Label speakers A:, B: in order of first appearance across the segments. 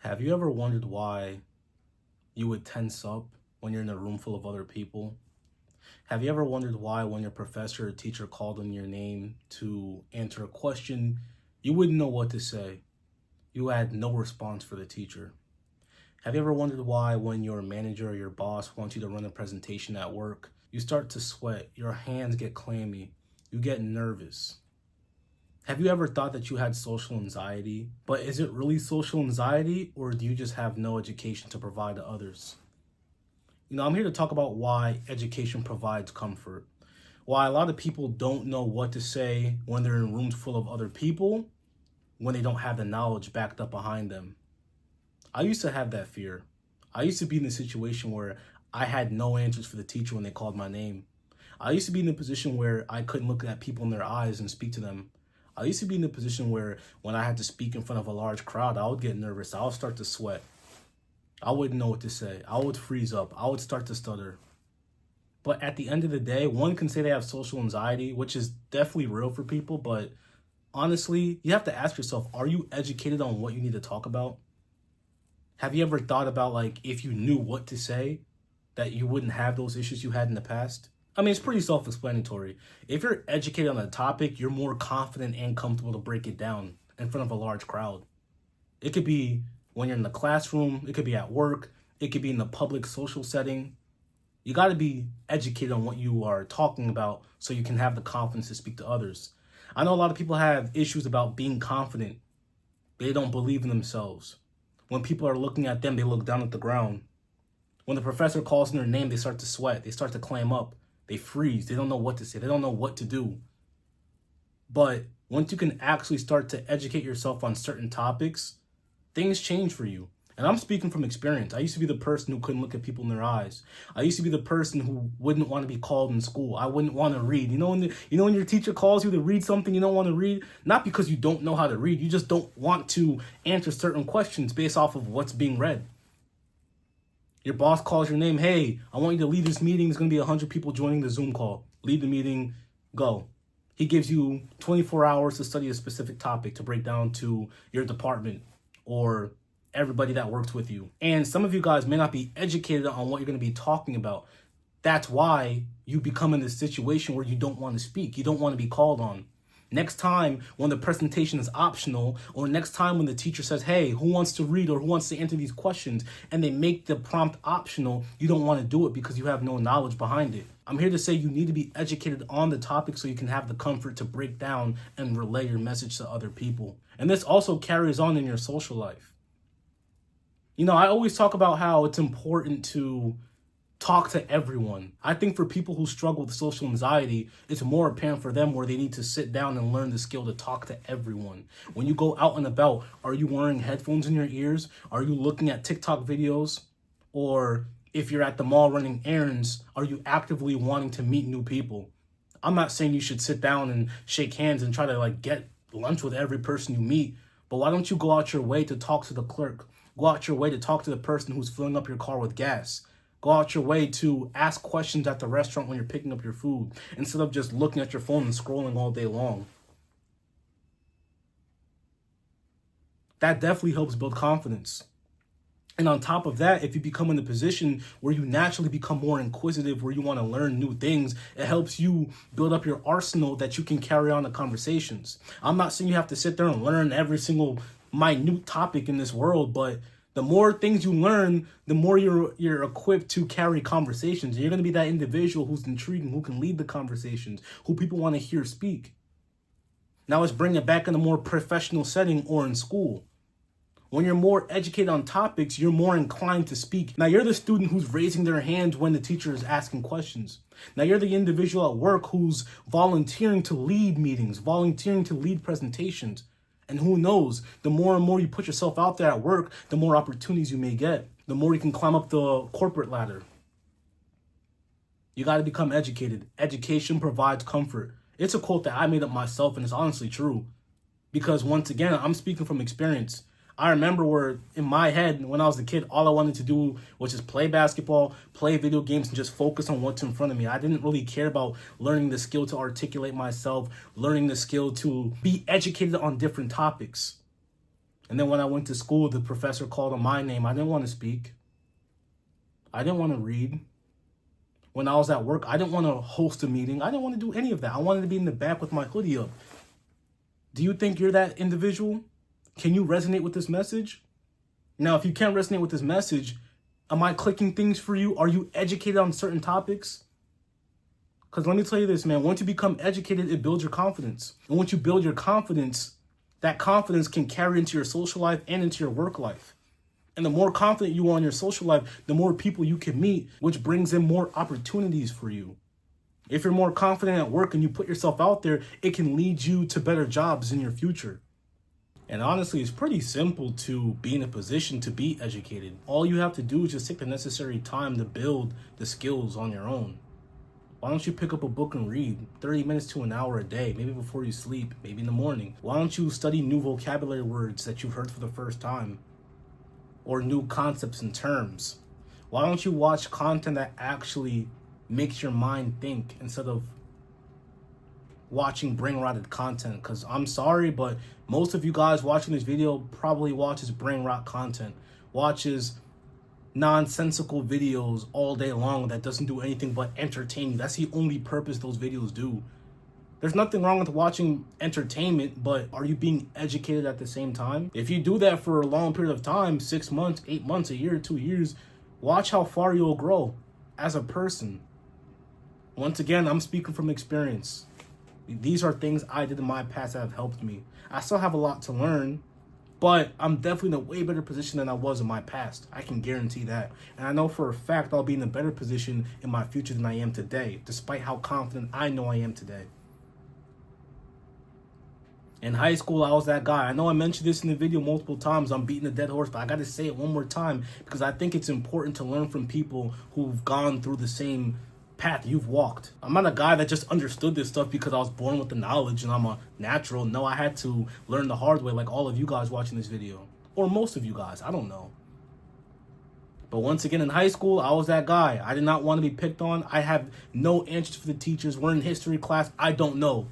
A: Have you ever wondered why you would tense up when you're in a room full of other people? Have you ever wondered why when your professor or teacher called on your name to answer a question, you wouldn't know what to say? You had no response for the teacher. Have you ever wondered why when your manager or your boss wants you to run a presentation at work, you start to sweat, your hands get clammy, you get nervous? Have you ever thought that you had social anxiety? But is it really social anxiety, or do you just have no education to provide to others? I'm here to talk about why education provides comfort. Why a lot of people don't know what to say when they're in rooms full of other people, when they don't have the knowledge backed up behind them. I used to have that fear. I used to be in a situation where I had no answers for the teacher when they called my name. I used to be in a position where I couldn't look at people in their eyes and speak to them. I used to be in a position where when I had to speak in front of a large crowd, I would get nervous. I would start to sweat. I wouldn't know what to say. I would freeze up. I would start to stutter. But at the end of the day, one can say they have social anxiety, which is definitely real for people. But honestly, you have to ask yourself, are you educated on what you need to talk about? Have you ever thought about, like, if you knew what to say, that you wouldn't have those issues you had in the past? I mean, it's pretty self-explanatory. If you're educated on a topic, you're more confident and comfortable to break it down in front of a large crowd. It could be when you're in the classroom, it could be at work, it could be in the public social setting. You got to be educated on what you are talking about so you can have the confidence to speak to others. I know a lot of people have issues about being confident. They don't believe in themselves. When people are looking at them, they look down at the ground. When the professor calls in their name, they start to sweat. They start to clam up. They freeze. They don't know what to say. They don't know what to do. But once you can actually start to educate yourself on certain topics, things change for you. And I'm speaking from experience. I used to be the person who couldn't look at people in their eyes. I used to be the person who wouldn't want to be called in school. I wouldn't want to read. When your teacher calls you to read something you don't want to read, not because you don't know how to read, you just don't want to answer certain questions based off of what's being read. Your boss calls your name. Hey, I want you to lead this meeting. There's going to be 100 people joining the Zoom call. Lead the meeting. Go. He gives you 24 hours to study a specific topic to break down to your department or everybody that works with you. And some of you guys may not be educated on what you're going to be talking about. That's why you become in this situation where you don't want to speak. You don't want to be called on. Next time when the presentation is optional, or next time when the teacher says, hey, who wants to read or who wants to answer these questions, and they make the prompt optional, you don't want to do it because you have no knowledge behind it. I'm here to say you need to be educated on the topic so you can have the comfort to break down and relay your message to other people. And this also carries on in your social life. I always talk about how it's important to talk to everyone. I think for people who struggle with social anxiety, it's more apparent for them where they need to sit down and learn the skill to talk to everyone. When you go out and about, are you wearing headphones in your ears? Are you looking at TikTok videos? Or if you're at the mall running errands, are you actively wanting to meet new people? I'm not saying you should sit down and shake hands and try to get lunch with every person you meet, but why don't you go out your way to talk to the clerk? Go out your way to talk to the person who's filling up your car with gas. Go out your way to ask questions at the restaurant when you're picking up your food instead of just looking at your phone and scrolling all day long. That definitely helps build confidence. And on top of that, if you become in a position where you naturally become more inquisitive, where you want to learn new things, it helps you build up your arsenal that you can carry on the conversations. I'm not saying you have to sit there and learn every single minute topic in this world, but the more things you learn, the more you're equipped to carry conversations. And you're going to be that individual who's intriguing, who can lead the conversations, who people want to hear speak. Now let's bring it back in a more professional setting or in school. When you're more educated on topics, you're more inclined to speak. Now you're the student who's raising their hand when the teacher is asking questions. Now you're the individual at work who's volunteering to lead meetings, volunteering to lead presentations. And who knows, the more and more you put yourself out there at work, the more opportunities you may get, the more you can climb up the corporate ladder. You got to become educated. Education provides comfort. It's a quote that I made up myself, and it's honestly true. Because once again, I'm speaking from experience. I remember where in my head, when I was a kid, all I wanted to do was just play basketball, play video games, and just focus on what's in front of me. I didn't really care about learning the skill to articulate myself, learning the skill to be educated on different topics. And then when I went to school, the professor called on my name. I didn't want to speak. I didn't want to read. When I was at work, I didn't want to host a meeting. I didn't want to do any of that. I wanted to be in the back with my hoodie up. Do you think you're that individual? Can you resonate with this message? Now, if you can't resonate with this message, am I clicking things for you? Are you educated on certain topics? Because let me tell you this, man. Once you become educated, it builds your confidence. And once you build your confidence, that confidence can carry into your social life and into your work life. And the more confident you are in your social life, the more people you can meet, which brings in more opportunities for you. If you're more confident at work and you put yourself out there, it can lead you to better jobs in your future. And honestly, it's pretty simple to be in a position to be educated. All you have to do is just take the necessary time to build the skills on your own. Why don't you pick up a book and read 30 minutes to an hour a day, maybe before you sleep, maybe in the morning? Why don't you study new vocabulary words that you've heard for the first time? Or new concepts and terms? Why don't you watch content that actually makes your mind think instead of watching brain-rotted content? Because I'm sorry, but most of you guys watching this video probably watches brain-rot content, watches nonsensical videos all day long that doesn't do anything but entertain you. That's the only purpose those videos do. There's nothing wrong with watching entertainment, but are you being educated at the same time? If you do that for a long period of time, 6 months, 8 months, a year, 2 years, watch how far you'll grow as a person. Once again, I'm speaking from experience. These are things I did in my past that have helped me. I still have a lot to learn, but I'm definitely in a way better position than I was in my past. I can guarantee that. And I know for a fact I'll be in a better position in my future than I am today, despite how confident I know I am today. In high school, I was that guy. I know I mentioned this in the video multiple times. I'm beating a dead horse, but I got to say it one more time because I think it's important to learn from people who've gone through the same path you've walked. I'm not a guy that just understood this stuff because I was born with the knowledge and I'm a natural. No, I had to learn the hard way like all of you guys watching this video. Or most of you guys. I don't know. But once again, in high school, I was that guy. I did not want to be picked on. I have no answers for the teachers. We're in history class. I don't know.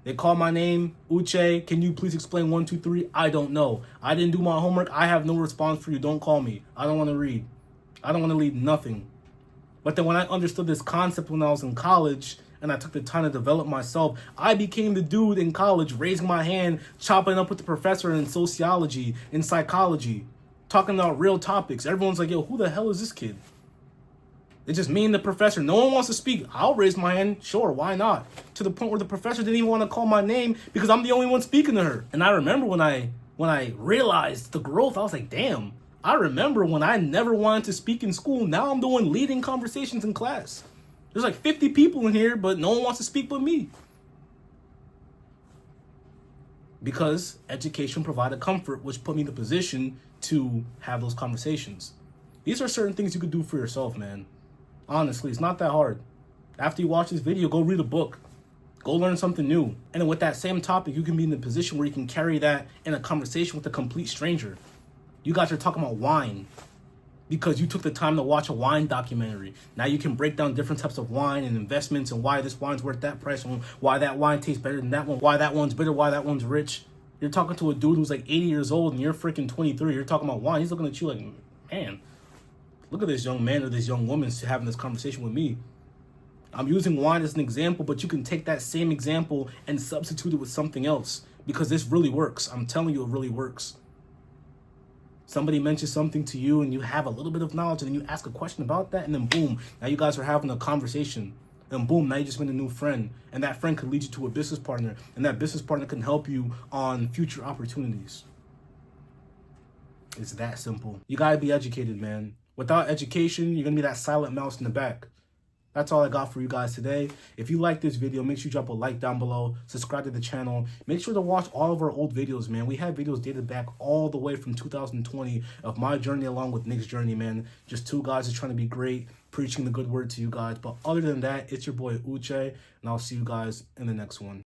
A: They call my name, Uche, can you please explain 1, 2, 3? I don't know. I didn't do my homework. I have no response for you. Don't call me. I don't want to read. I don't want to read nothing. But then when I understood this concept when I was in college and I took the time to develop myself, I became the dude in college raising my hand, chopping up with the professor in sociology, in psychology, talking about real topics. Everyone's like, yo, who the hell is this kid? It's just me and the professor. No one wants to speak. I'll raise my hand. Sure, why not? To the point where the professor didn't even want to call my name because I'm the only one speaking to her. And I remember when I realized the growth, I was like, damn. I remember when I never wanted to speak in school. Now I'm doing leading conversations in class. There's like 50 people in here, but no one wants to speak but me. Because education provided comfort, which put me in the position to have those conversations. These are certain things you could do for yourself, man. Honestly, it's not that hard. After you watch this video, go read a book. Go learn something new. And then with that same topic, you can be in a position where you can carry that in a conversation with a complete stranger. You guys are talking about wine because you took the time to watch a wine documentary. Now you can break down different types of wine and investments and why this wine's worth that price and why that wine tastes better than that one, why that one's bitter, why that one's rich. You're talking to a dude who's like 80 years old and you're freaking 23. You're talking about wine. He's looking at you like, man, look at this young man or this young woman having this conversation with me. I'm using wine as an example, but you can take that same example and substitute it with something else because this really works. I'm telling you, it really works. Somebody mentions something to you and you have a little bit of knowledge and then you ask a question about that and then boom, now you guys are having a conversation. And boom, now you just made a new friend. And that friend could lead you to a business partner. And that business partner can help you on future opportunities. It's that simple. You gotta be educated, man. Without education, you're gonna be that silent mouse in the back. That's all I got for you guys today. If you like this video, make sure you drop a like down below, subscribe to the channel. Make sure to watch all of our old videos, man. We have videos dated back all the way from 2020 of my journey along with Nick's journey, man. Just two guys just trying to be great, preaching the good word to you guys. But other than that, it's your boy Uche, and I'll see you guys in the next one.